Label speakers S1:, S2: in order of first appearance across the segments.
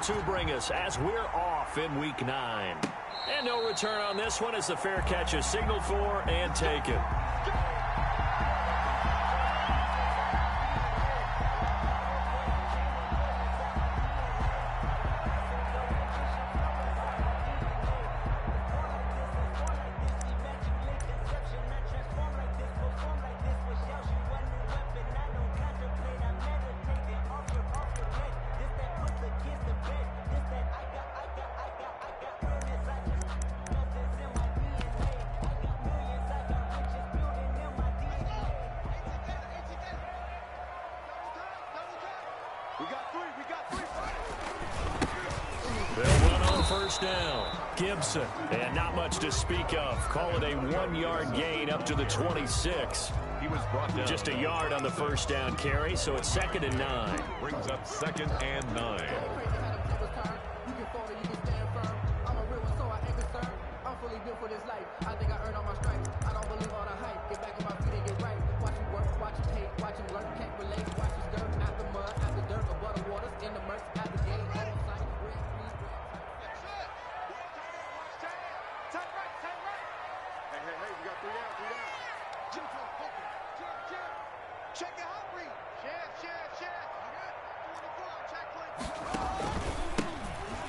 S1: to bring us as we're off in Week 9. And no return on this one as the fair catch is signaled for and taken. They'll run on first down. Gibson, and not much to speak of. Call it a 1-yard gain up to the 26.
S2: He was brought down.
S1: Just a yard on the first down carry, so it's 2nd and 9.
S2: Brings up 2nd and 9.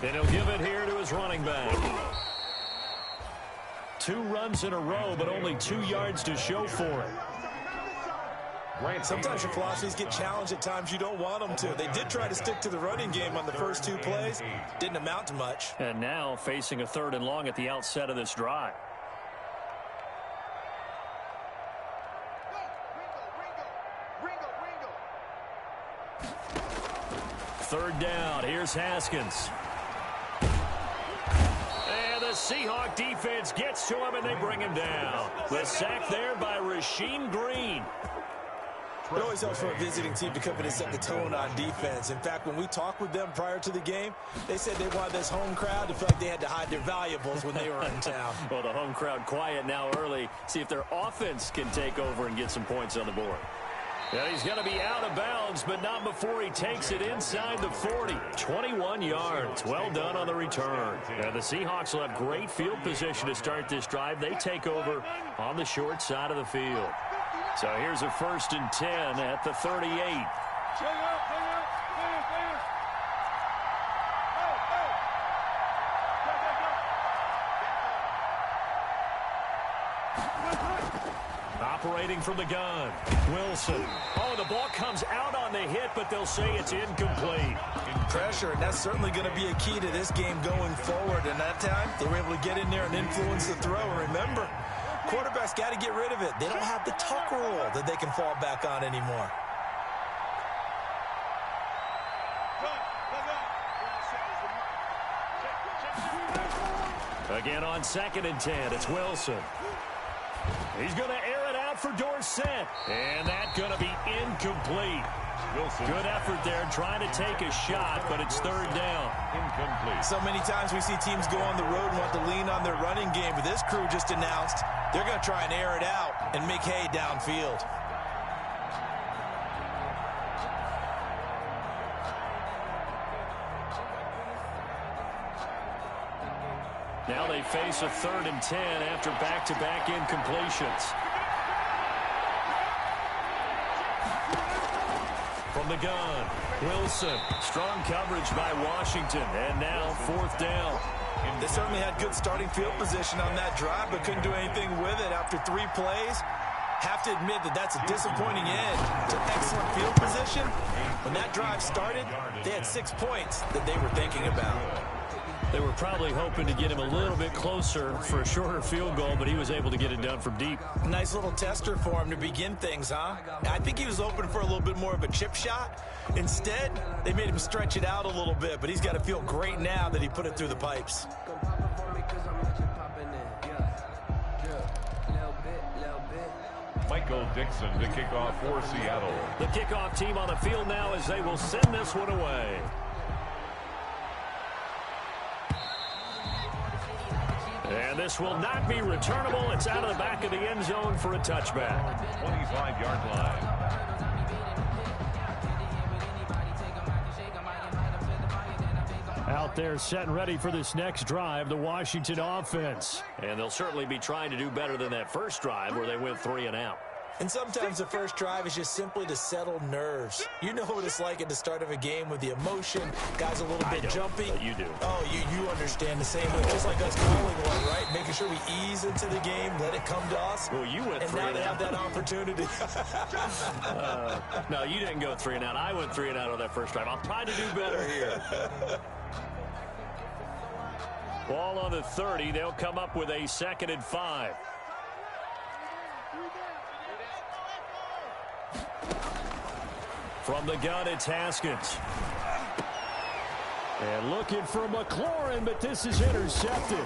S1: And he'll give it here to his running back. 2 runs in a row, but only 2 yards to show for it.
S3: Sometimes your philosophies get challenged at times you don't want them to. They did try to stick to the running game on the first 2 plays. Didn't amount to much.
S1: And now facing a 3rd and long at the outset of this drive. Third down. Here's Haskins. And the Seahawk defense gets to him, and they bring him down. The sack there by Rasheem Green.
S3: It always helps for a visiting team to come in and set the tone on defense. In fact, when we talked with them prior to the game, they said they wanted this home crowd to feel like they had to hide their valuables when they were in town.
S1: Well, the home crowd quiet now early. See if their offense can take over and get some points on the board. Yeah, he's going to be out of bounds, but not before he takes it inside the 40. 21 yards. Well done on the return. And the Seahawks will have great field position to start this drive. They take over on the short side of the field. So here's a 1st and 10 at the 38. Operating from the gun, Wilson. Oh, the ball comes out on the hit, but they'll say it's incomplete.
S3: Pressure, and that's certainly going to be a key to this game going forward. And that time, they were able to get in there and influence the throw. And remember, quarterbacks got to get rid of it. They don't have the tuck rule that they can fall back on anymore.
S1: Again on 2nd and 10, it's Wilson. He's going to air it out for Dorsett. And that's going to be incomplete. Wilson. Good effort there trying to take a shot, but it's 3rd down.
S2: Incomplete.
S3: So many times we see teams go on the road and want to lean on their running game, but this crew just announced they're going to try and air it out and make hay downfield.
S1: Now they face a 3rd and 10 after back-to-back incompletions. From the gun, Wilson. Strong coverage by Washington. And now 4th down.
S3: They certainly had good starting field position on that drive, but couldn't do anything with it after 3 plays. Have to admit that that's a disappointing end to excellent field position. When that drive started, they had 6 points that they were thinking about.
S1: They were probably hoping to get him a little bit closer for a shorter field goal, but he was able to get it done from deep.
S3: Nice little tester for him to begin things, huh? I think he was hoping for a little bit more of a chip shot. Instead, they made him stretch it out a little bit, but he's got to feel great now that he put it through the pipes.
S2: Michael Dixon to kick off for Seattle.
S1: The kickoff team on the field now as they will send this one away. And this will not be returnable. It's out of the back of the end zone for a touchback.
S2: 25-yard line.
S1: Out there set and ready for this next drive, the Washington offense. And they'll certainly be trying to do better than that first drive where they went 3 and out.
S3: And sometimes the first drive is just simply to settle nerves. You know what it's like at the start of a game with the emotion, guys a little bit jumpy.
S1: But you do.
S3: Oh, you understand the same way, just like us calling one, right? Making sure we ease into the game, let it come to us.
S1: Well, you went 3 and out.
S3: And now they have that opportunity.
S1: No, you didn't go 3 and out. I went 3 and out on that first drive. I'll try to do better here. Ball on the 30. They'll come up with a 2nd and 5. From the gun, it's Haskins. And looking for McLaurin, but this is intercepted.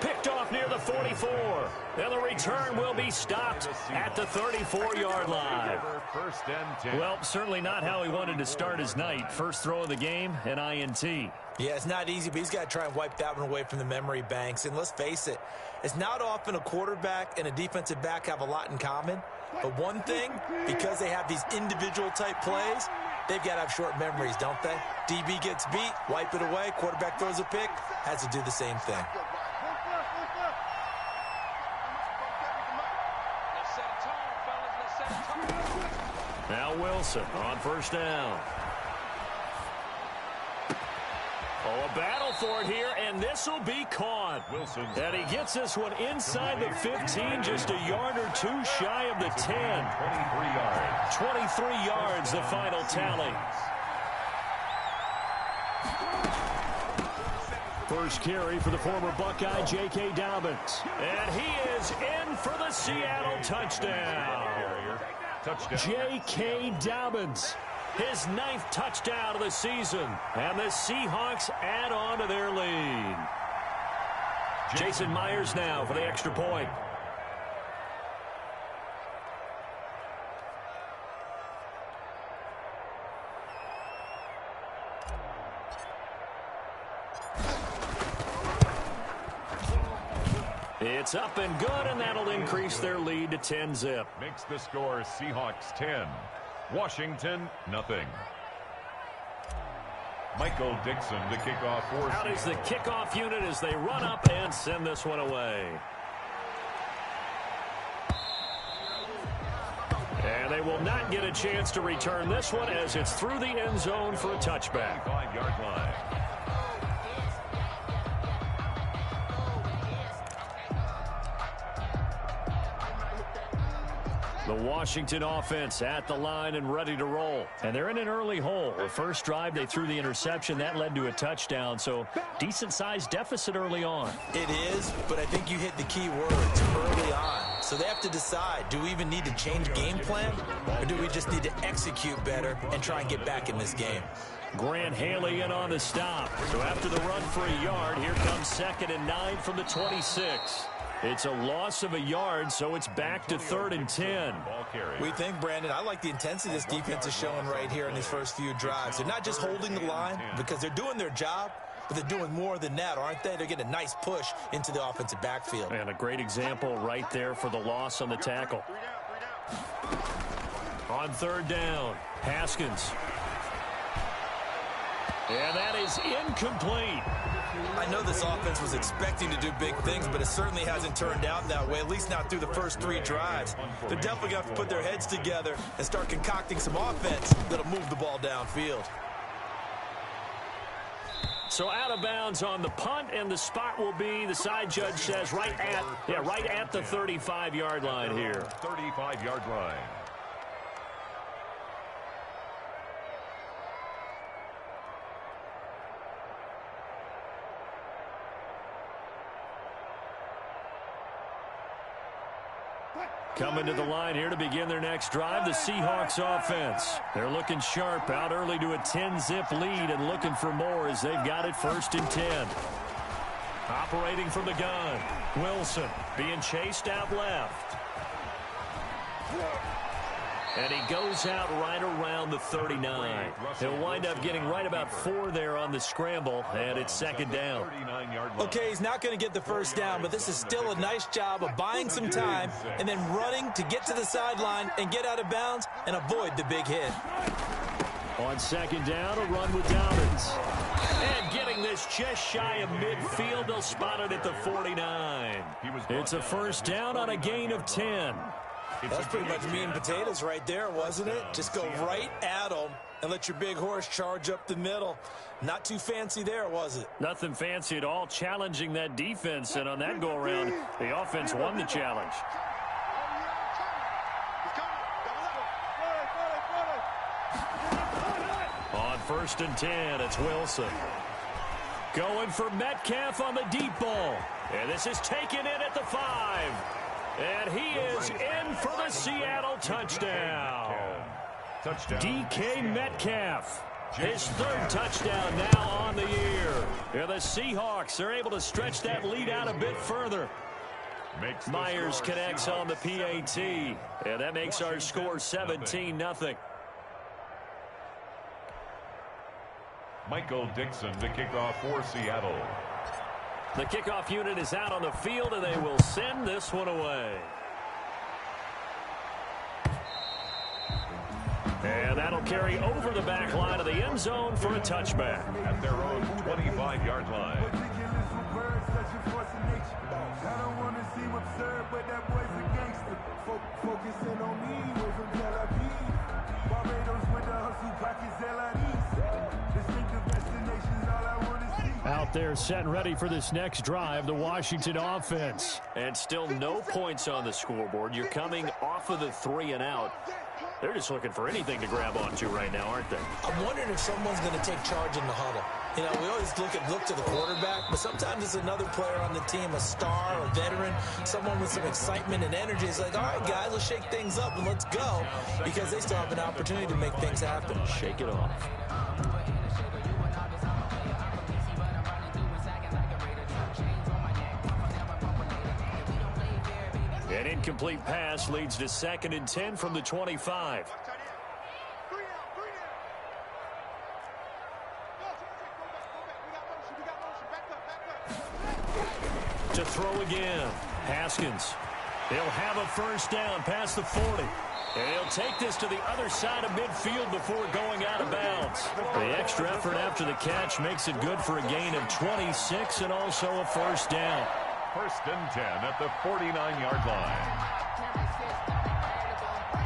S1: Picked off near the 44. And the return will be stopped at the 34-yard line. Well, certainly not how he wanted to start his night. First throw of the game, an INT.
S3: Yeah, it's not easy, but he's got to try and wipe that one away from the memory banks. And let's face it, it's not often a quarterback and a defensive back have a lot in common. But one thing, because they have these individual type plays, they've got to have short memories, don't they? DB gets beat, wipe it away, quarterback throws a pick, has to do the same thing.
S1: Now Wilson on first down. Oh, a battle for it here, and this will be caught.
S2: Wilson.
S1: And he gets this one inside the 15, just a yard or two shy of the 10.
S2: 23 yards.
S1: 23 yards, the final tally. First carry for the former Buckeye, J.K. Dobbins. And he is in for the Seattle touchdown. J.K. Dobbins. His 9th touchdown of the season. And the Seahawks add on to their lead. Jason Myers now for the extra point. It's up and good, and that'll increase their lead to 10-zip.
S2: Makes the score Seahawks 10. Washington, nothing. Michael Dixon to kick off for
S1: Out is the kickoff unit as they run up and send this one away. And they will not get a chance to return this one as it's through the end zone for a touchback.
S2: 5-yard line.
S1: The Washington offense at the line and ready to roll. And they're in an early hole. The first drive, they threw the interception. That led to a touchdown, so decent-sized deficit early on.
S3: It is, but I think you hit the key words early on. So they have to decide, do we even need to change game plan, or do we just need to execute better and try and get back in this game?
S1: Grant Haley in on the stop. So after the run for a yard, here comes 2nd and 9 from the 26. It's a loss of a yard, so it's back to 3rd and 10.
S3: We think, Brandon, I like the intensity this defense is showing right here in these first few drives. They're not just holding the line because they're doing their job, but they're doing more than that, aren't they? They're getting a nice push into the offensive backfield.
S1: And a great example right there for the loss on the tackle. On 3rd down, Haskins. And that is incomplete.
S3: I know this offense was expecting to do big things, but it certainly hasn't turned out that way, at least not through the first 3 drives. They're definitely going to have to put their heads together and start concocting some offense that'll move the ball downfield.
S1: So out of bounds on the punt, and the spot will be, the side judge says, right at the 35-yard line here.
S2: 35-yard line.
S1: Coming to the line here to begin their next drive, the Seahawks offense. They're looking sharp, out early to a 10-zip lead and looking for more as they've got it 1st and 10. Operating from the gun, Wilson being chased out left. And he goes out right around the 39. He'll wind up getting right about 4 there on the scramble, and it's 2nd down.
S3: Okay, he's not going to get the first down, but this is still a nice job of buying some time and then running to get to the sideline and get out of bounds and avoid the big hit.
S1: On 2nd down, a run with Dobbins. this just shy of midfield. They'll spot it at the 49. It's a first down on a gain of 10.
S3: That's pretty much meat and potatoes right there, wasn't it? Just go right at them and let your big horse charge up the middle. Not too fancy there, was it?
S1: Nothing fancy at all, challenging that defense. And on that go-around, the offense won the challenge. On 1st and 10, it's Wilson. Going for Metcalf on the deep ball. And this is taken in at the 5. And he is in for the Seattle touchdown. DK Metcalf. His 3rd touchdown now on the year. And the Seahawks are able to stretch that lead out a bit further. Myers connects on the PAT. And that makes our score 17-0.
S2: Michael Dixon to kick off for Seattle.
S1: The kickoff unit is out on the field, and they will send this one away. And that'll carry over the back line of the end zone for a touchback.
S2: At their own 25-yard line.
S1: Out there set and ready for this next drive, the Washington offense. And still no points on the scoreboard. You're coming off of the 3 and out. They're just looking for anything to grab onto right now, aren't they?
S3: I'm wondering if someone's going to take charge in the huddle. You know, we always look to the quarterback, but sometimes it's another player on the team, a star, a veteran, someone with some excitement and energy. It's like, all right, guys, let's shake things up and let's go, because they still have an opportunity to make things happen.
S1: Shake it off. An incomplete pass leads to 2nd and 10 from the 25. To throw again. Haskins. He'll have a first down past the 40. And he'll take this to the other side of midfield before going out of bounds. The extra effort after the catch makes it good for a gain of 26 and also a first down.
S2: 1st and 10 at the 49-yard line.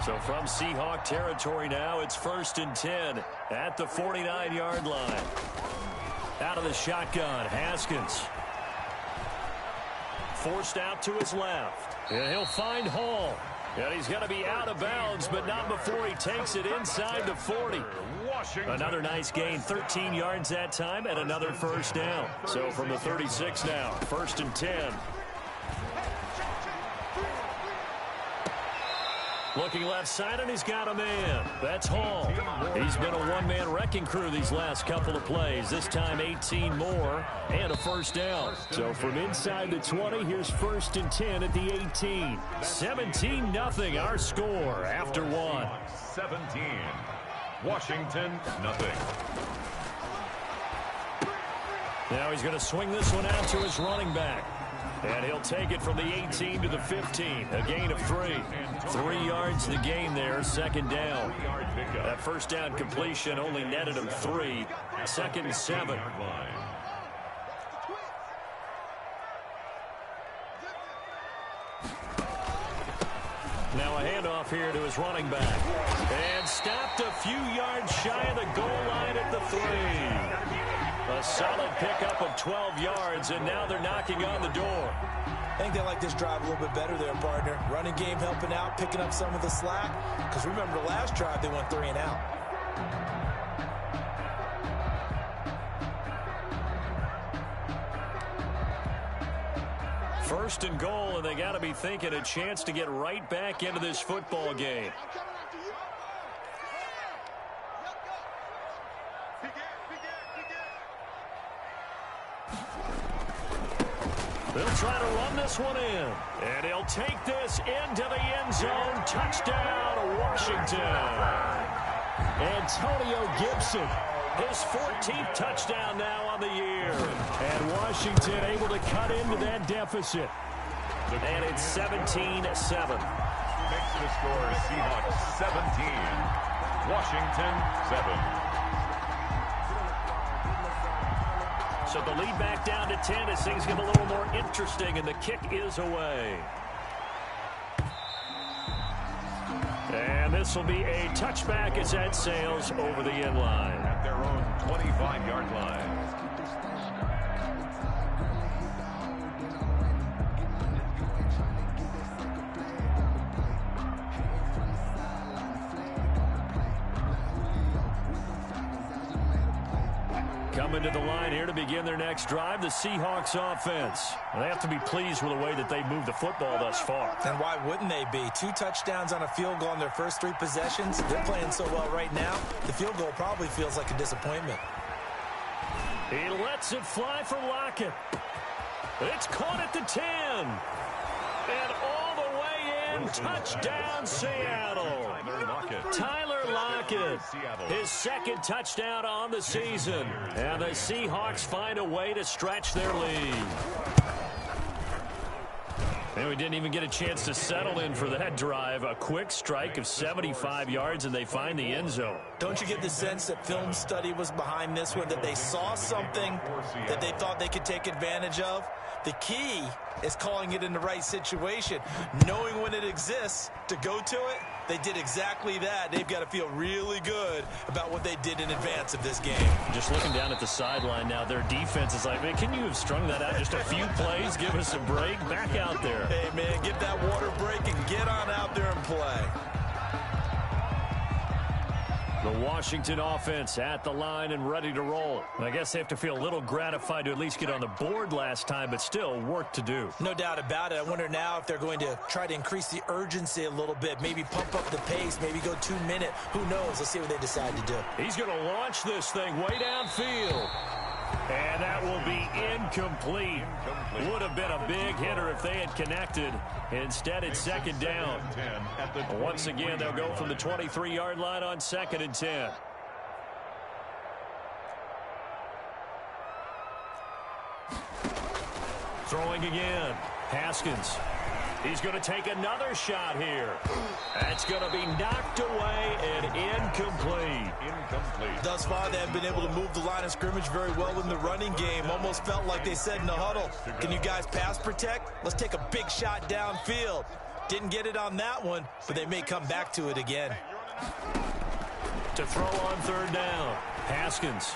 S1: So from Seahawk territory now, it's 1st and 10 at the 49-yard line. Out of the shotgun, Haskins. Forced out to his left. And he'll find Hall. And he's going to be out of bounds, but not before he takes it inside the 40. Another nice gain, 13 yards that time, and another first down. So from the 36 now, 1st and 10. Looking left side, and he's got a man. That's Hall. He's been a one-man wrecking crew these last couple of plays. This time 18 more and a first down. So from inside the 20, here's 1st and 10 at the 18. 17-0 our score after 1.
S2: 17. Washington, nothing.
S1: Now he's going to swing this one out to his running back. And he'll take it from the 18 to the 15. A gain of 3. 3 yards the gain there, 2nd down. That first down completion only netted him 3. 2nd and 7. Now a handoff here to his running back. And stopped a few yards shy of the goal line at the 3. A solid pickup of 12 yards, and now they're knocking on the door.
S3: I think they like this drive a little bit better there, partner. Running game helping out, picking up some of the slack. Because remember the last drive, they went 3 and out.
S1: First and goal, and they got to be thinking a chance to get right back into this football game. They'll try to run this one in. And he'll take this into the end zone. Touchdown, Washington. Antonio Gibson, his 14th touchdown now on the year. And Washington able to cut into that deficit. And it's 17-7.
S2: Makes the score Seahawks 17. Washington 7.
S1: So the lead back down to 10 as things get a little more interesting, and the kick is away. And this will be a touchback as that sails over the end line.
S2: At their own 25-yard line.
S1: Coming to the line here to begin their next drive, the Seahawks offense. They have to be pleased with the way that they moved the football thus far.
S3: And why wouldn't they be? 2 touchdowns on a field goal in their first 3 possessions. They're playing so well right now, the field goal probably feels like a disappointment.
S1: He lets it fly for Lockett. It's caught at the 10. And all the way in, touchdown Seattle. Tyler Lockett, his second touchdown on the season. And the Seahawks find a way to stretch their lead. And we didn't even get a chance to settle in for that drive. A quick strike of 75 yards, and they find the end zone.
S3: Don't you get the sense that film study was behind this one, that they saw something that they thought they could take advantage of? The key is calling it in the right situation, knowing when it exists to go to it. They did exactly that. They've got to feel really good about what they did in advance of this game.
S1: Just looking down at the sideline now, their defense is like, man, can you have strung that out just a few plays? Give us a break. Back out there.
S3: Hey, man, get that water break and get on out there and play.
S1: The Washington offense at the line and ready to roll. And I guess they have to feel a little gratified to at least get on the board last time, but still work to do.
S3: No doubt about it. I wonder now if they're going to try to increase the urgency a little bit, maybe pump up the pace, maybe go 2-minute. Who knows? Let's see what they decide to do.
S1: He's going to launch this thing way downfield. And that will be incomplete. Would have been a big hitter if they had connected. Instead, it's second down. Once again, they'll go from the 23-yard line on 2nd and 10. Throwing again. Haskins. He's going to take another shot here. That's going to be knocked away and incomplete.
S3: Thus far, they have been able to move the line of scrimmage very well in the running game. Almost felt like they said in the huddle, can you guys pass protect? Let's take a big shot downfield. Didn't get it on that one, but they may come back to it again.
S1: To throw on 3rd down. Haskins.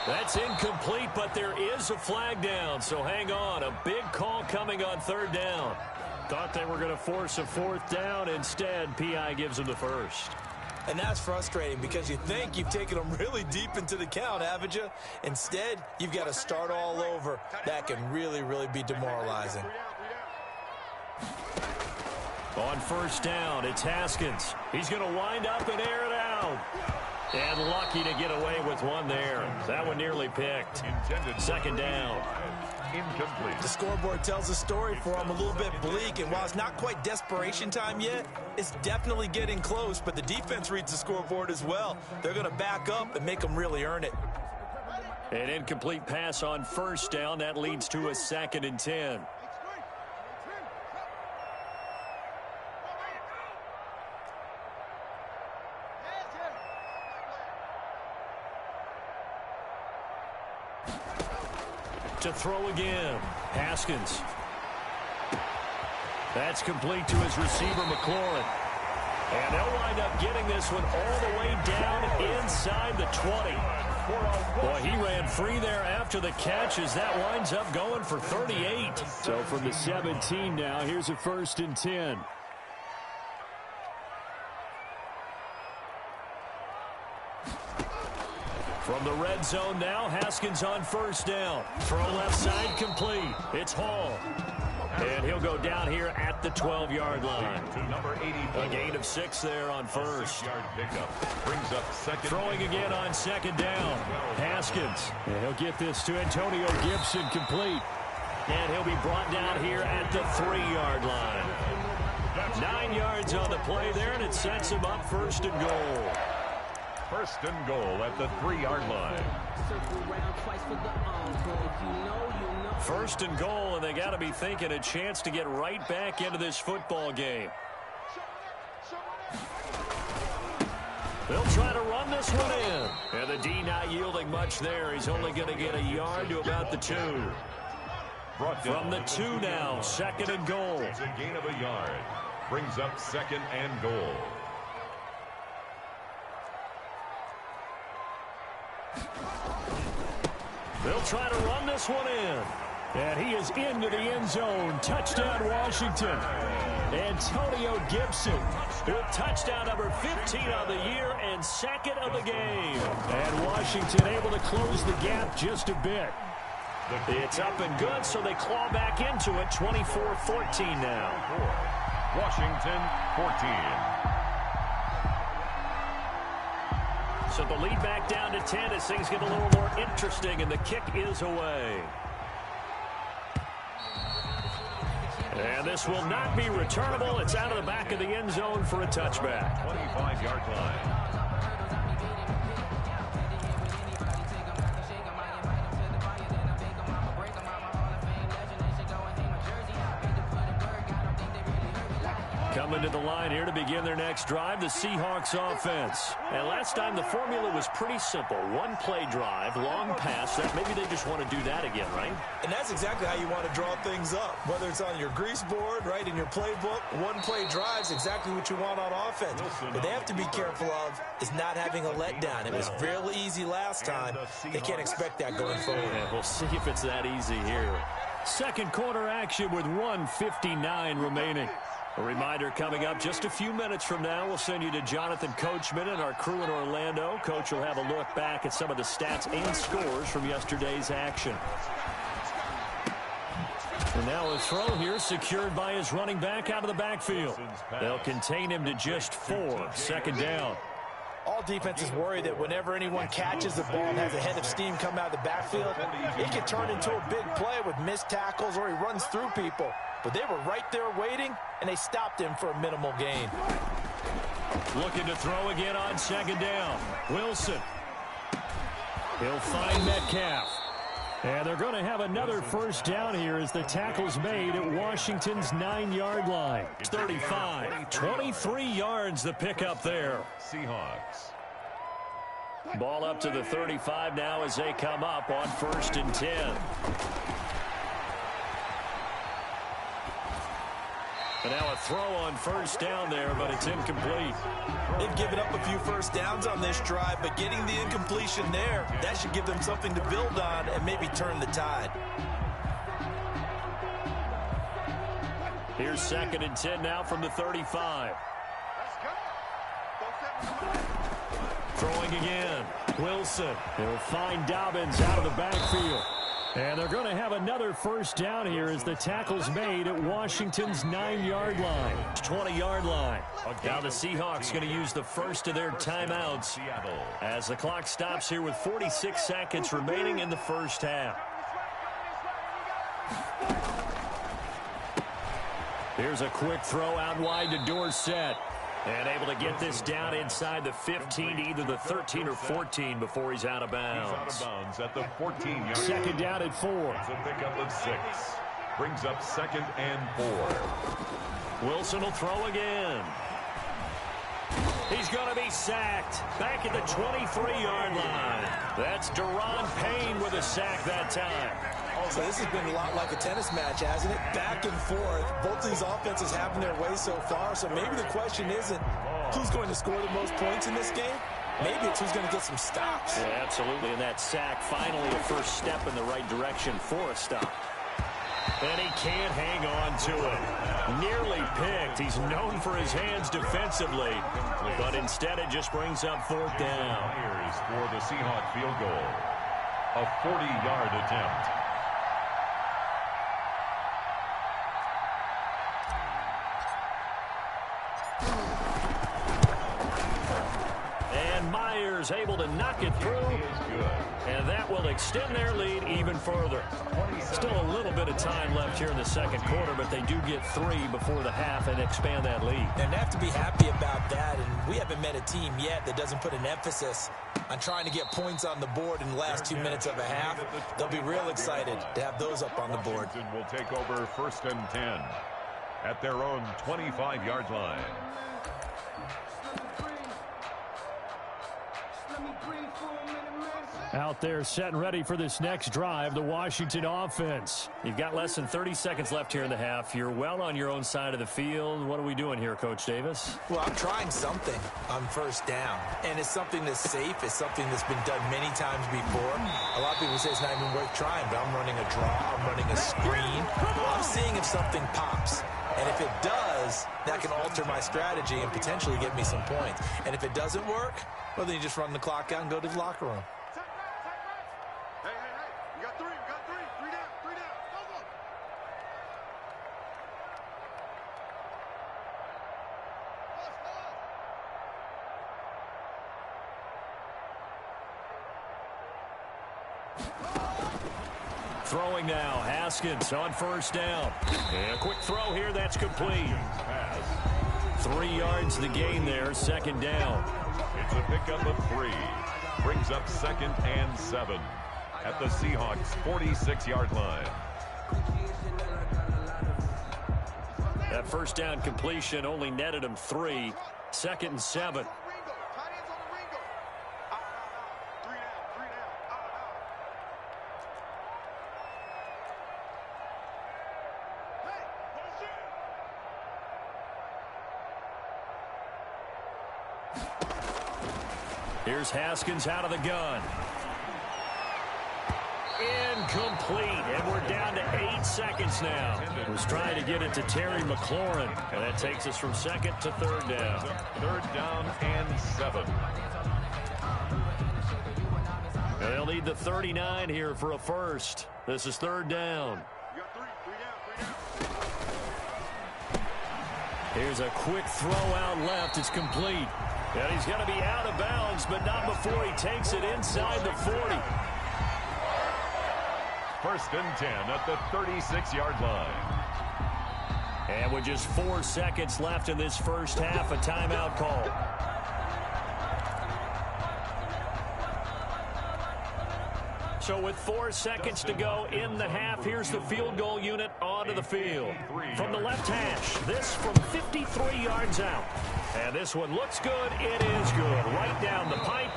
S1: That's incomplete, but there is a flag down, so hang on. A big call coming on 3rd down. Thought they were going to force a 4th down. Instead, P.I. gives them the first.
S3: And that's frustrating because you think you've taken them really deep into the count, haven't you? Instead, you've got to start all over. That can really, really be demoralizing.
S1: On 1st down, it's Haskins. He's going to wind up and air it out. And lucky to get away with one there. That one nearly picked. 2nd down.
S2: Incomplete.
S3: The scoreboard tells a story for them, a little bit bleak, and while it's not quite desperation time yet, it's definitely getting close, but the defense reads the scoreboard as well. They're going to back up and make them really earn it.
S1: An incomplete pass on 1st down. That leads to a 2nd and 10. To throw again. Haskins. That's complete to his receiver, McLaurin. And they'll wind up getting this one all the way down inside the 20. Boy, he ran free there after the catch as that winds up going for 38. So from the 17 now, here's a 1st and 10. From the red zone now, Haskins on 1st down. Throw left side complete. It's Hall. And he'll go down here at the 12-yard line. A gain of 6 there on 1st.
S2: Brings up 2nd.
S1: Throwing again on 2nd down. Haskins. And he'll get this to Antonio Gibson complete. And he'll be brought down here at the 3-yard line. 9 yards on the play there, and it sets him up 1st and goal.
S2: 1st and goal at the 3-yard line.
S1: 1st and goal, and they got to be thinking a chance to get right back into this football game. They'll try to run this one in. And the D not yielding much there. He's only going to get a yard to about the 2. From the 2 now, 2nd and goal.
S2: It's a gain of a yard. Brings up 2nd and goal.
S1: They'll try to run this one in. And he is into the end zone. Touchdown, Washington. Antonio Gibson with touchdown number 15 on the year and 2nd of the game. And Washington able to close the gap just a bit. It's up and good, so they claw back into it. 24-14 now.
S2: Washington 14.
S1: So the lead back down to 10 as things get a little more interesting, and the kick is away. And this will not be returnable. It's out of the back of the end zone for a touchback.
S2: 25-yard line.
S1: Coming to the line here to begin their next drive, the Seahawks offense. And last time the formula was pretty simple. One play drive, long pass. Maybe they just want to do that again, right?
S3: And that's exactly how you want to draw things up. Whether it's on your grease board, right, in your playbook, one play drive is exactly what you want on offense. What they have to be careful of is not having a letdown. It was real easy last time. They can't expect that going forward.
S1: Yeah, we'll see if it's that easy here. Second quarter action with 1:59 remaining. A reminder coming up just a few minutes from now. We'll send you to Jonathan Coachman and our crew in Orlando. Coach will have a look back at some of the stats and scores from yesterday's action. And now a throw here secured by his running back out of the backfield. They'll contain him to just 4. 2nd down.
S3: All defenses worry that whenever anyone catches the ball and has a head of steam come out of the backfield, it can turn into a big play with missed tackles or he runs through people. But they were right there waiting, and they stopped him for a minimal gain.
S1: Looking to throw again on 2nd down. Wilson. He'll find Metcalf. And they're going to have another first down here as the tackle's made at Washington's 9-yard line. 35. 23 yards the pickup there.
S2: Seahawks.
S1: Ball up to the 35 now as they come up on 1st and 10. And now a throw on 1st down there, but it's incomplete.
S3: They've given up a few first downs on this drive, but getting the incompletion there, that should give them something to build on and maybe turn the tide.
S1: Here's 2nd and 10 now from the 35. Throwing again. Wilson. He'll find Dobbins out of the backfield. And they're going to have another first down here as the tackle's made at Washington's 9-yard line. 20-yard line. Now the Seahawks going to use the first of their timeouts as the clock stops here with 46 seconds remaining in the first half. Here's a quick throw out wide to Dorsett. And able to get this down inside the 15 to either the 13 or 14 before he's out of bounds.
S2: He's out of bounds at the 14-yard.
S1: 2nd down at 4.
S2: It's a pickup of 6. Brings up 2nd and 4.
S1: Wilson will throw again. He's going to be sacked back at the 23-yard line. That's Deron Payne with a sack that time.
S3: So this has been a lot like a tennis match, hasn't it? Back and forth. Both of these offenses having their way so far. So maybe the question isn't who's going to score the most points in this game. Maybe it's who's going to get some stops.
S1: Yeah, absolutely. And that sack finally a first step in the right direction for a stop. And he can't hang on to it. Nearly picked. He's known for his hands defensively. But instead it just brings up 4th down.
S2: Myers for the Seahawks field goal. A 40-yard attempt.
S1: Myers able to knock it through, and that will extend their lead even further. Still a little bit of time left here in the second quarter, but they do get 3 before the half and expand that lead.
S3: And they have to be happy about that, and we haven't met a team yet that doesn't put an emphasis on trying to get points on the board in the last 2 minutes of a half. They'll be real excited to have those up on the board.
S2: Washington will take over 1st and 10 at their own 25-yard line.
S1: Out there set and ready for this next drive, the Washington offense. You've got less than 30 seconds left here in the half. You're well on your own side of the field. What are we doing here, Coach Davis?
S3: Well, I'm trying something on first down, and it's something that's safe. It's something that's been done many times before. A lot of people say it's not even worth trying, but I'm running a draw. I'm running a screen. I'm seeing if something pops. And if it does, that can alter my strategy and potentially get me some points. And if it doesn't work, well, then you just run the clock out and go to the locker room.
S1: Throwing now, Haskins on first down. And a quick throw here, that's complete. 3 yards to gain there, second down.
S2: It's a pickup of 3. Brings up 2nd and 7 at the Seahawks' 46-yard line.
S1: That first down completion only netted him 3. 2nd and 7. Here's Haskins out of the gun. Incomplete, and we're down to 8 seconds now. Was trying to get it to Terry McLaurin, and that takes us from 2nd to 3rd down.
S2: 3rd down and 7.
S1: And they'll need the 39 here for a first. This is 3rd down. Here's a quick throw out left. It's complete. And he's going to be out of bounds, but not before he takes it inside the 40.
S2: 1st and 10 at the 36-yard line.
S1: And with just 4 seconds left in this first half, a timeout call. So with 4 seconds to go in the half, here's the field goal unit onto the field. From the left hash, this from 53 yards out. And this one looks good. It is good. Right down the pipe.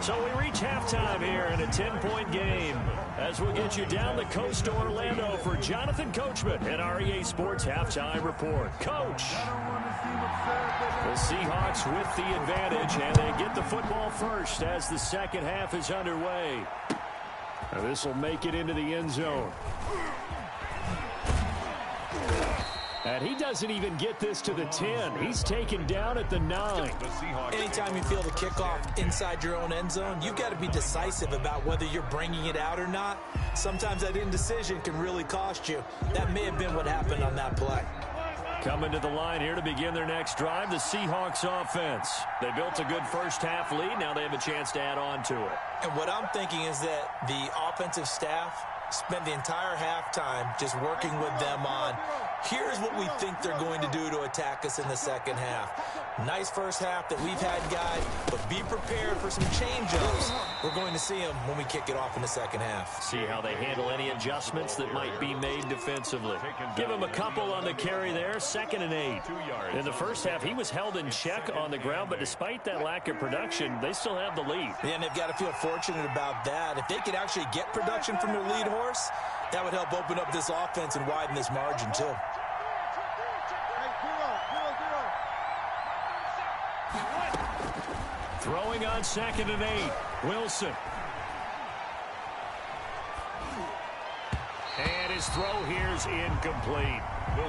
S1: So we reach halftime here in a 10-point game as we get you down the coast to Orlando for Jonathan Coachman and our EA Sports Halftime Report. Coach. The Seahawks with the advantage, and they get the football first as the second half is underway. Now this will make it into the end zone. And he doesn't even get this to the 10. He's taken down at the 9.
S3: Anytime you feel the kickoff inside your own end zone, you've got to be decisive about whether you're bringing it out or not. Sometimes that indecision can really cost you. That may have been what happened on that play.
S1: Coming to the line here to begin their next drive, the Seahawks offense. They built a good first half lead. Now they have a chance to add on to it.
S3: And what I'm thinking is that the offensive staff spent the entire halftime just working with them on, here's what we think they're going to do to attack us in the second half. Nice first half that we've had, guys, but be prepared for some change-ups. We're going to see them when we kick it off in the second half.
S1: See how they handle any adjustments that might be made defensively. Give him a couple on the carry there, 2nd and 8. In the first half, he was held in check on the ground, but despite that lack of production, they still have the lead.
S3: Yeah, and they've got to feel fortunate about that. If they could actually get production from their lead horse, that would help open up this offense and widen this margin, too.
S1: Throwing on 2nd and 8. Wilson. And his throw here's incomplete.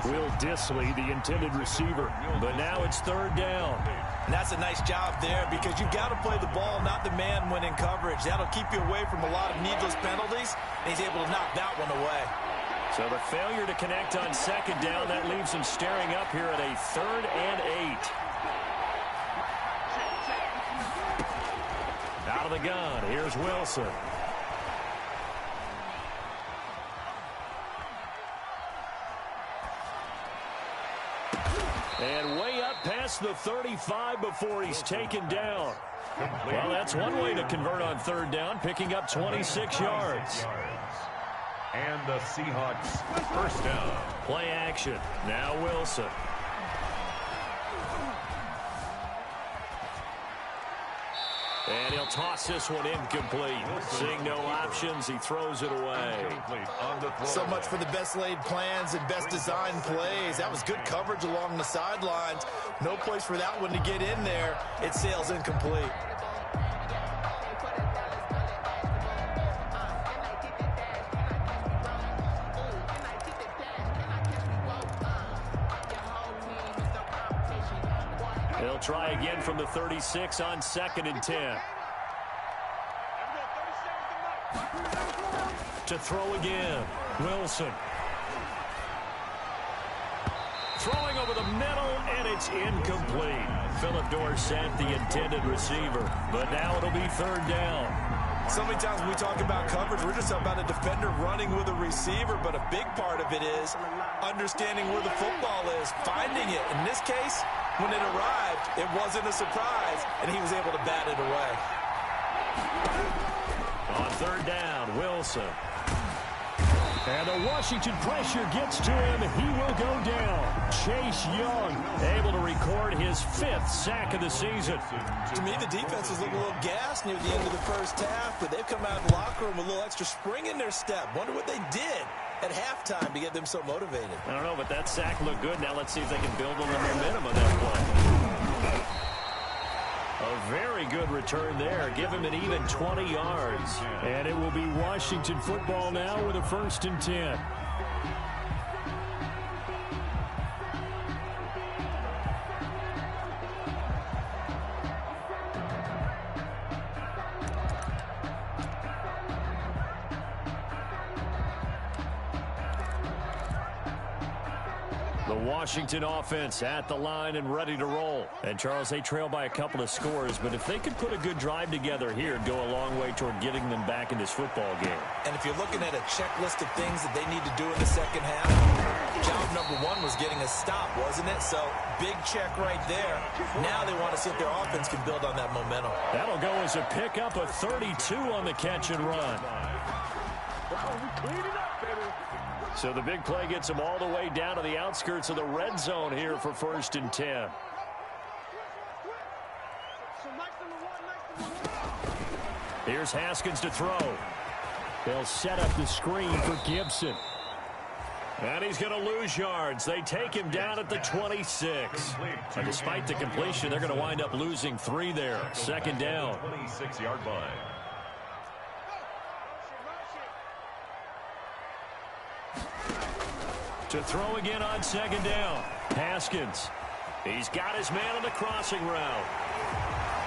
S1: Will Dissly, the intended receiver. But now it's 3rd down.
S3: And that's a nice job there because you've got to play the ball, not the man when in coverage. That'll keep you away from a lot of needless penalties, and he's able to knock that one away.
S1: So the failure to connect on 2nd down, that leaves him staring up here at a 3rd and 8. Out of the gun, here's Wilson. And way up past the 35 before he's taken down. Well, that's one way to convert on 3rd down, picking up 26 yards.
S2: And the Seahawks first down.
S1: Play action. Now Wilson. And he'll he'll toss this one incomplete. Seeing no options, he throws it away.
S3: So much for the best laid plans and best designed plays. That was good coverage along the sidelines. No place for that one to get in there. It sails incomplete.
S1: He'll try again from the 36 on 2nd and 10. To throw again, Wilson. Throwing over the middle, and it's incomplete. Phillip Dorsett, the intended receiver, but now it'll be 3rd down.
S3: So many times when we talk about coverage, we're just talking about a defender running with a receiver, but a big part of it is understanding where the football is, finding it. In this case, when it arrived, it wasn't a surprise, and he was able to bat it away.
S1: On 3rd down, Wilson. And the Washington pressure gets to him. He will go down. Chase Young able to record his 5th sack of the season.
S3: To me, the defense was looking a little gassed near the end of the first half, but they've come out of the locker room with a little extra spring in their step. Wonder what they did at halftime to get them so motivated.
S1: I don't know, but that sack looked good. Now let's see if they can build on the momentum of that play. A very good return there. Give him an even 20 yards. And it will be Washington football now with a 1st and 10. The Washington offense at the line and ready to roll. And, Charles, they trail by a couple of scores, but if they could put a good drive together here, it'd go a long way toward getting them back in this football game.
S3: And if you're looking at a checklist of things that they need to do in the second half, job number 1 was getting a stop, wasn't it? So, big check right there. Now they want to see if their offense can build on that momentum.
S1: That'll go as a pickup of 32 on the catch and run. So the big play gets them all the way down to the outskirts of the red zone here for 1st and 10. Here's Haskins to throw. They'll set up the screen for Gibson. And he's going to lose yards. They take him down at the 26. And despite the completion, they're going to wind up losing 3 there. 2nd down.
S2: 26-yard line.
S1: To throw again on 2nd down. Haskins. He's got his man on the crossing route.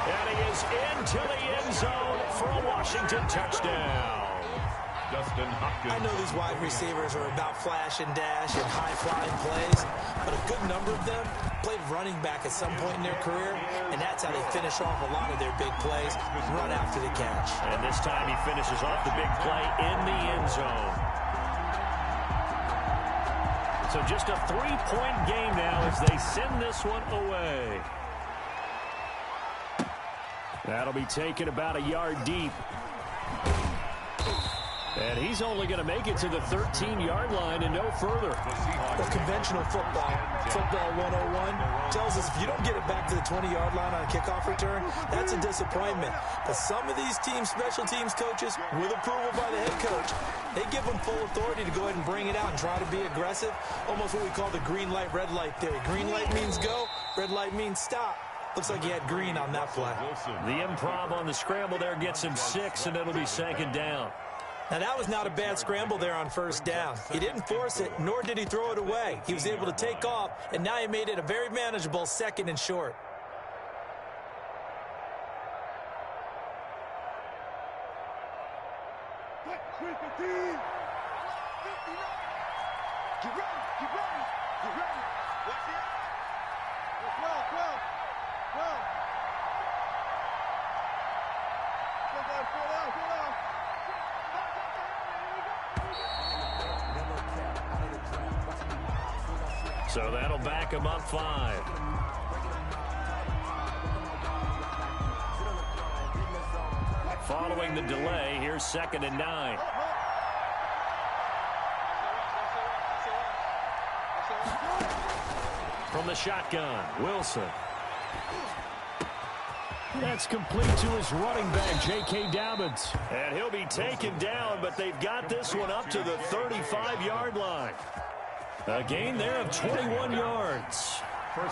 S1: And he is into the end zone for a Washington touchdown.
S2: Justin Hopkins.
S3: I know these wide receivers are about flash and dash and high-flying plays, but a good number of them played running back at some point in their career, and that's how they finish off a lot of their big plays, run after the catch.
S1: And this time he finishes off the big play in the end zone. So just a 3-point game now as they send this one away. That'll be taken about a yard deep. And he's only going to make it to the 13-yard line and no further.
S3: Well, conventional football 101, tells us if you don't get it back to the 20-yard line on a kickoff return, that's a disappointment. But some of these teams, special teams coaches, with approval by the head coach, they give them full authority to go ahead and bring it out and try to be aggressive. Almost what we call the green light, red light theory. Green light means go, red light means stop. Looks like he had green on that play.
S1: The improv on the scramble there gets him 6, and it'll be 2nd down.
S3: Now, that was not a bad scramble there on 1st down. He didn't force it, nor did he throw it away. He was able to take off, and now he made it a very manageable 2nd and short.
S1: So that'll back him up 5. Following the delay, here's 2nd and 9. From the shotgun, Wilson. That's complete to his running back, J.K. Dobbins. And he'll be taken down, but they've got this one up to the 35-yard line. A gain there of 21 yards.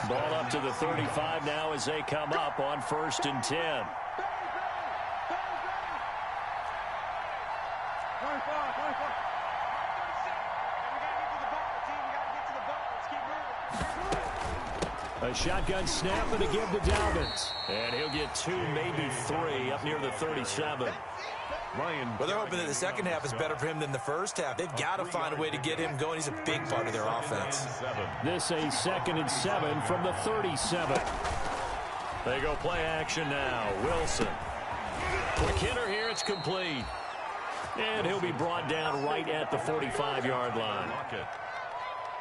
S1: Ball up to the 35 now as they come up on 1st and 10. A shotgun snap and a give to Dobbins. And he'll get 2, maybe 3 up near the 37.
S3: Well, they're hoping that the second half is better for him than the first half. They've got to find a way to get him going. He's a big part of their offense.
S1: This a 2nd and 7 from the 37. They go play action now. Wilson. Quick hitter here. It's complete. And he'll be brought down right at the 45-yard line.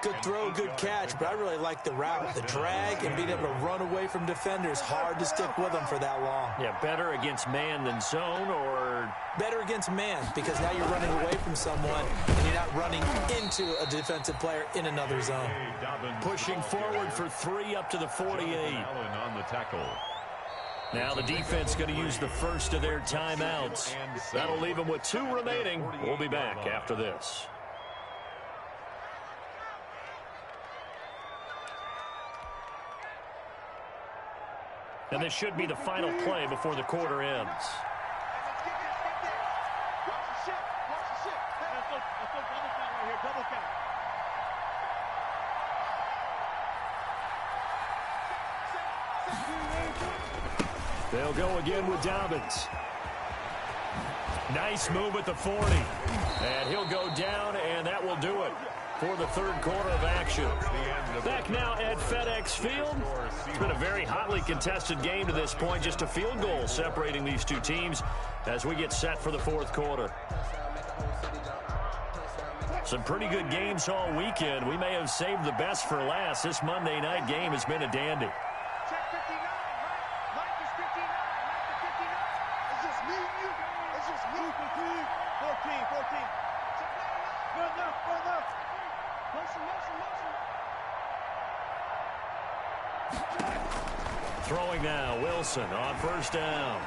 S3: Good throw, good catch, but I really like the route, the drag, and being able to run away from defenders. Hard to stick with them for that long.
S1: Yeah, better against man than zone, or?
S3: Better against man, because now you're running away from someone, and you're not running into a defensive player in another zone.
S1: Pushing forward for 3 up to the 48.
S2: On the tackle.
S1: Now the defense going to use the first of their timeouts. That'll leave them with 2 remaining. We'll be back after this. And this should be the final play before the quarter ends. They'll go again with Dobbins. Nice move at the 40. And he'll go down, and that will do it for the third quarter of action. Back now at FedEx Field. It's been a very hotly contested game to this point. Just a field goal separating these two teams as we get set for the fourth quarter. Some pretty good games all weekend. We may have saved the best for last. This Monday night game has been a dandy. Throwing now, Wilson on first down.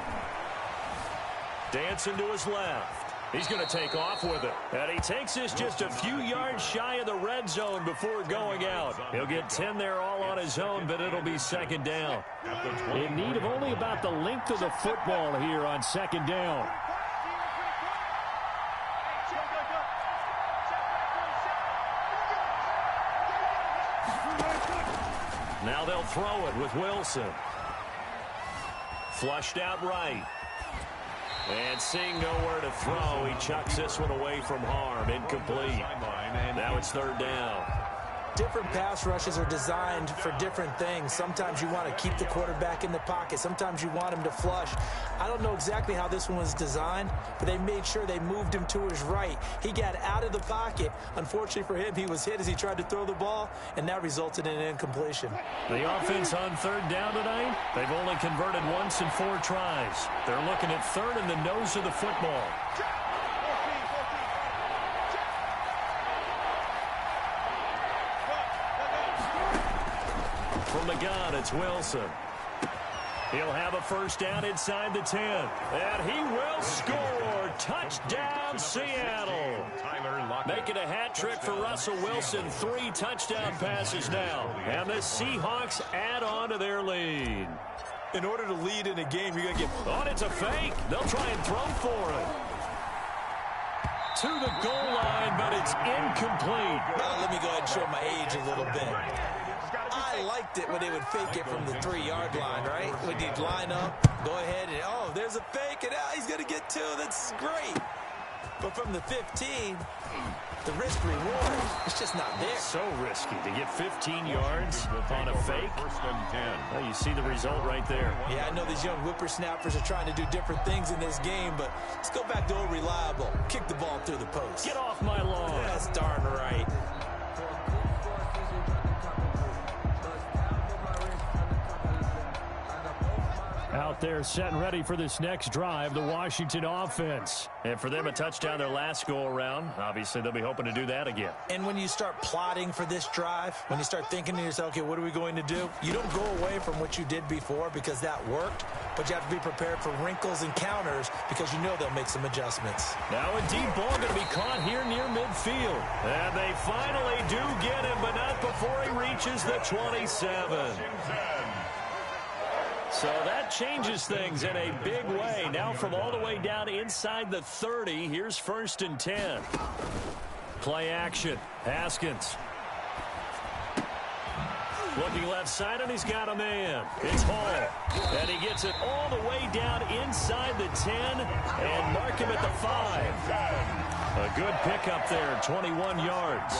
S1: Dancing to his left. He's going to take off with it. And he takes this just a few yards shy of the red zone before going out. He'll get 10 there all on his own, but it'll be second down. In need of only about the length of the football here on second down. Now they'll throw it with Wilson. Flushed out right. And seeing nowhere to throw, he chucks this one away from harm. Incomplete. Now it's third down.
S3: Different pass rushes are designed for different things. Sometimes you want to keep the quarterback in the pocket. Sometimes you want him to flush. I don't know exactly how this one was designed, but they made sure they moved him to his right. He got out of the pocket. Unfortunately for him, he was hit as he tried to throw the ball, and that resulted in an incompletion.
S1: The offense on third down tonight, they've only converted once in 4 tries. They're looking at third in the nose of the football. From the gun, it's Wilson. He'll have a first down inside the 10. And he will score. Touchdown, Seattle. Making a hat trick for Russell Wilson. 3 touchdown passes now. And the Seahawks add on to their lead.
S3: In order to lead in a game, you're going to get...
S1: Oh, it's a fake. They'll try and throw for it. To the goal line, but it's incomplete.
S3: Let me go ahead and show my age a little bit. I liked it when they would fake it from the 3-yard line, right? When you'd line up, go ahead and, oh, there's a fake, and he's going to get 2. That's great. But from the 15, the risk-reward, it's just not there.
S1: So risky to get 15 yards on a fake. Well, you see the result right there.
S3: Yeah, I know these young whippersnappers are trying to do different things in this game, but let's go back to old reliable. Kick the ball through the post.
S1: Get off my lawn.
S3: That's darn right.
S1: Out there, set and ready for this next drive, the Washington offense. And for them, a touchdown their last go-around. Obviously, they'll be hoping to do that again.
S3: And when you start plotting for this drive, when you start thinking to yourself, okay, what are we going to do? You don't go away from what you did before because that worked, but you have to be prepared for wrinkles and counters because you know they'll make some adjustments.
S1: Now a deep ball going to be caught here near midfield. And they finally do get him, but not before he reaches the 27. So that changes things in a big way. Now from all the way down inside the 30, here's 1st and 10. Play action. Haskins. Looking left side, and he's got a man. It's Hall. And he gets it all the way down inside the 10 and mark him at the 5. A good pickup there, 21 yards.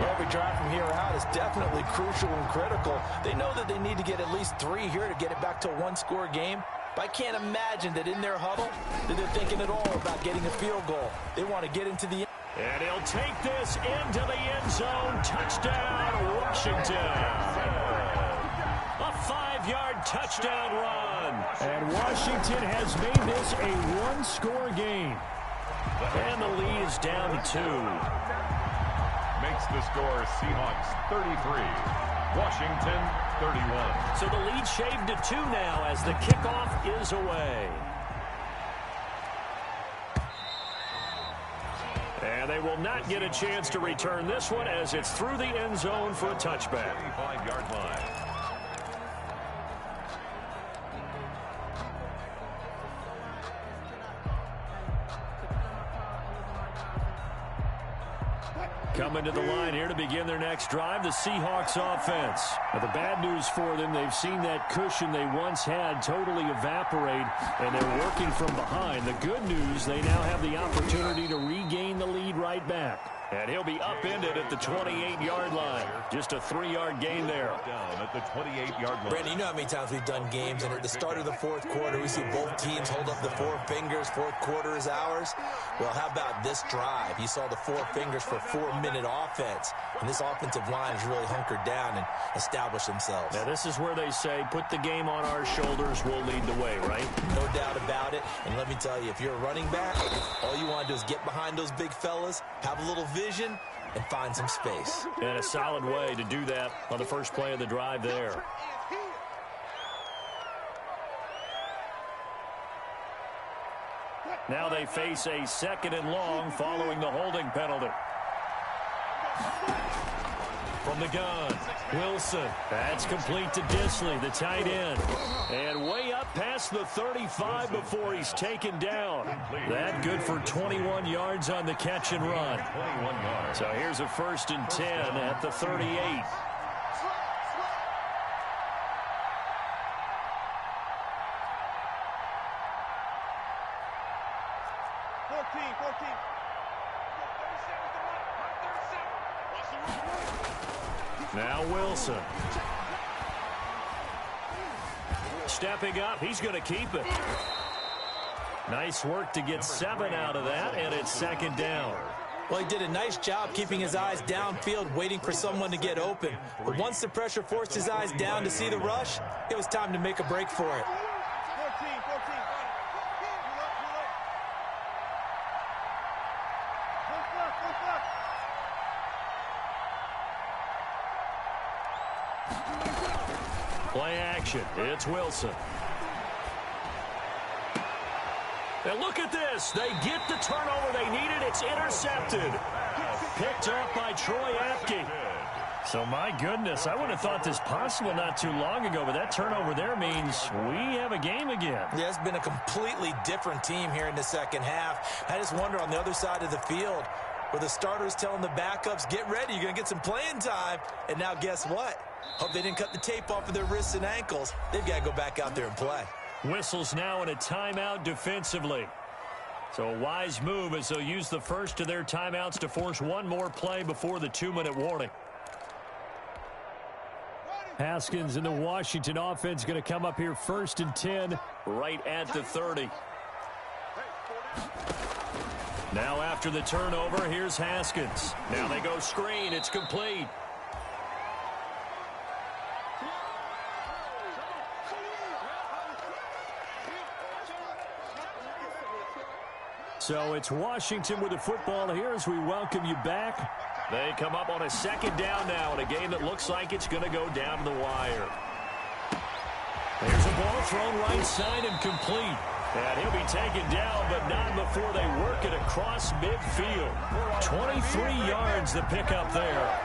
S3: Every drive from here out is definitely crucial and critical. They know that they need to get at least 3 here to get it back to a one-score game. But I can't imagine that in their huddle that they're thinking at all about getting a field goal. They want to get into the end.
S1: And he'll take this into the end zone. Touchdown, Washington. A 5-yard touchdown run. And Washington has made this a one-score game. And the lead is down to 2.
S2: Makes the score Seahawks 33. Washington 31.
S1: So the lead shaved to 2 now as the kickoff is away. And they will not get a chance to return this one as it's through the end zone for a touchback.
S2: 35-yard line.
S1: Coming to the line here to begin their next drive, the Seahawks offense. Now, the bad news for them, they've seen that cushion they once had totally evaporate, and they're working from behind. The good news, they now have the opportunity to regain the lead right back. And he'll be upended at the 28-yard line. Just a 3-yard gain there.
S2: Down at the 28-yard line.
S3: Brandon, you know how many times we've done games, and at the start of the fourth quarter, we see both teams hold up the 4 fingers. Fourth quarter is ours. Well, how about this drive? You saw the 4 fingers for 4-minute offense, and this offensive line has really hunkered down and established themselves.
S1: Now, this is where they say, put the game on our shoulders, we'll lead the way, right?
S3: No doubt about it. And let me tell you, if you're a running back, all you want to do is get behind those big fellas, have a little vision, and find some space.
S1: And a solid way to do that on the first play of the drive there. Now they face a 2nd and long following the holding penalty. From the gun, Wilson. That's complete to Disley, the tight end. And way up past the 35 before he's taken down. That good for 21 yards on the catch and run.
S2: 21 yards.
S1: So here's a 1st and 10 at the 38. Now Wilson. Stepping up, he's going to keep it. Nice work to get 7 out of that, and it's 2nd down.
S3: Well, he did a nice job keeping his eyes downfield, waiting for someone to get open. But once the pressure forced his eyes down to see the rush, it was time to make a break for it.
S1: Play action. It's Wilson. And look at this. They get the turnover they needed. It's intercepted. Picked up by Troy Apke. So, my goodness, I would have thought this possible not too long ago, but that turnover there means we have a game again.
S3: Yeah, it's been a completely different team here in the second half. I just wonder on the other side of the field where the starters telling the backups, get ready, you're going to get some playing time. And now guess what? Hope they didn't cut the tape off of their wrists and ankles. They've got to go back out there and play.
S1: Whistles now in a timeout defensively. So a wise move as they'll use the first of their timeouts to force one more play before the 2-minute warning. Haskins and the Washington offense going to come up here 1st and 10 right at the 30. Now after the turnover, here's Haskins. Now they go screen. It's complete. So it's Washington with the football here as we welcome you back. They come up on a second down now in a game that looks like it's going to go down to the wire. There's a ball thrown right side and complete. And he'll be taken down, but not before they work it across midfield. 23 yards the pickup there.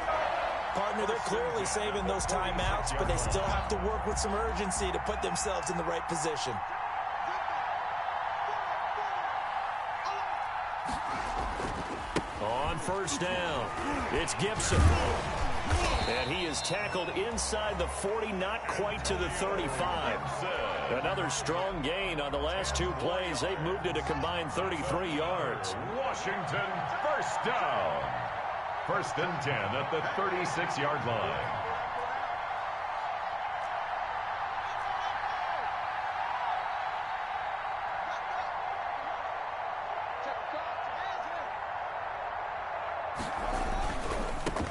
S3: Partner, they're clearly saving those timeouts, but they still have to work with some urgency to put themselves in the right position.
S1: On first down, it's Gibson. And he is tackled inside the 40, not quite to the 35. Another strong gain on the last two plays. They've moved it a combined 33 yards.
S2: Washington, first down. First and 10 at the 36-yard line.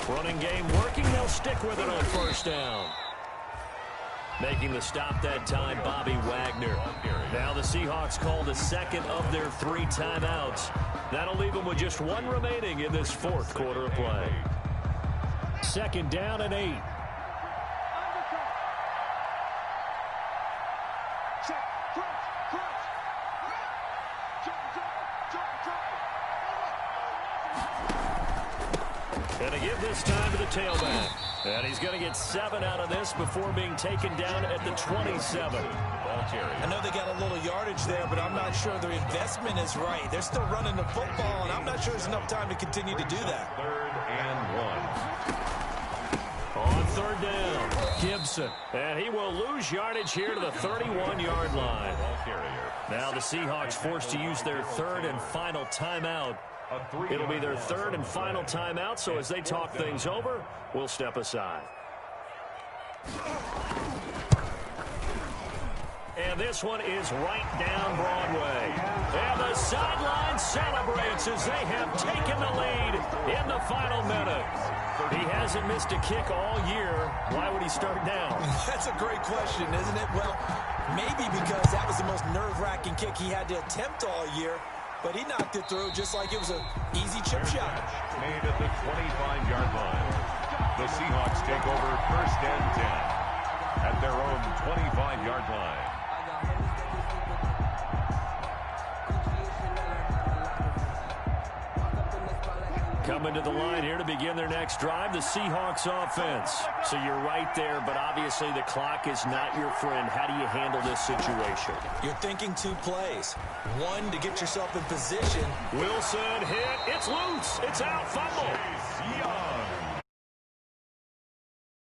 S1: Running game working. They'll stick with it on first down. Making the stop that time, Bobby Wagner. Now the Seahawks call the second of their 3 timeouts. That'll leave them with just 1 remaining in this fourth quarter of play. Second down and 8. And a give this time to the tailback. And he's going to get 7 out of this before being taken down at the 27.
S3: I know they got a little yardage there, but I'm not sure their investment is right. They're still running the football, and I'm not sure there's enough time to continue to do that.
S2: Third and 1.
S1: On third down, Gibson. And he will lose yardage here to the 31-yard line. Now the Seahawks forced to use their third and final timeout. It'll be their third and final timeout, so as they talk things over, we'll step aside. And this one is right down Broadway. And the sideline celebrates as they have taken the lead in the final minute. He hasn't missed a kick all year. Why would he start now?
S3: That's a great question, isn't it? Well, maybe because that was the most nerve-wracking kick he had to attempt all year. But he knocked it through just like it was an easy chip shot.
S2: Made at the 25-yard line. The Seahawks take over first and 10 at their own 25-yard line.
S1: Coming to the line here to begin their next drive, the Seahawks offense. So you're right there, but obviously the clock is not your friend. How do you handle this situation?
S3: You're thinking 2 plays. 1, to get yourself in position.
S1: Wilson hit. It's loose. It's out. Fumble.